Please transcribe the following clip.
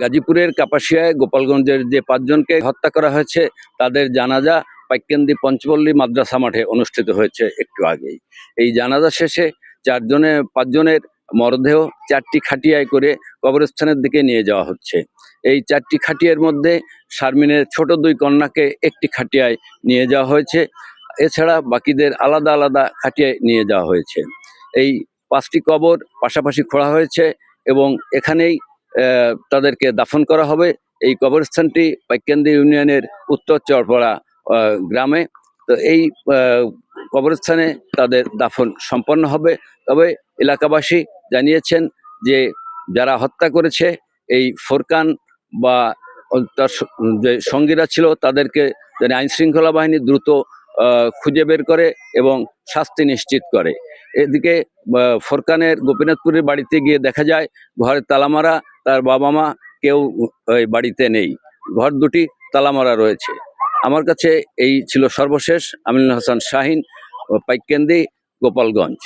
গাজীপুরের কাপাসিয়ায় গোপালগঞ্জের যে ৫ জনকে হত্যা করা হয়েছে তাদের জানাজা পাইককেন্দি পঞ্চপল্লী মাদ্রাসা মাঠে অনুষ্ঠিত হয়েছে একটু আগেই। এই জানাজা শেষে ৫ জনের মরদেহ ৪টি খাটিয়ায় করে কবরস্থানের দিকে নিয়ে যাওয়া হচ্ছে। এই ৪টি খাটিয়ার মধ্যে শারমিনের ছোট ২ কন্যাকে একটি খাটিয়ায় নিয়ে যাওয়া হয়েছে। এছাড়া বাকিদের আলাদা আলাদা খাটিয়ায় নিয়ে যাওয়া হয়েছে। এই ৫টি কবর পাশাপাশি খোঁড়া হয়েছে এবং এখানেই তাদেরকে দাফন করা হবে। এই কবরস্থানটি পাইককেন্দি ইউনিয়নের উত্তর চরপাড়া গ্রামে। তো এই কবরস্থানে তাদের দাফন সম্পন্ন হবে। তবে এলাকাবাসী জানিয়েছেন যে যারা হত্যা করেছে এই ফোরকান বা তার যে সঙ্গীরা ছিল তাদেরকে যেন আইনশৃঙ্খলা বাহিনী দ্রুত খুঁজে বের করে এবং শাস্তি নিশ্চিত করে। এদিকে ফোরকানের গোপীনাথপুরের বাড়িতে গিয়ে দেখা যায় ঘরের তালামারা, তার বাবা মা কেউ ওই বাড়িতে নেই, ঘর দুটি তালামারা রয়েছে। আমার কাছে এই ছিল সর্বশেষ। আমিনুল হাসান শাহিন, পাইককেন্দি, গোপালগঞ্জ।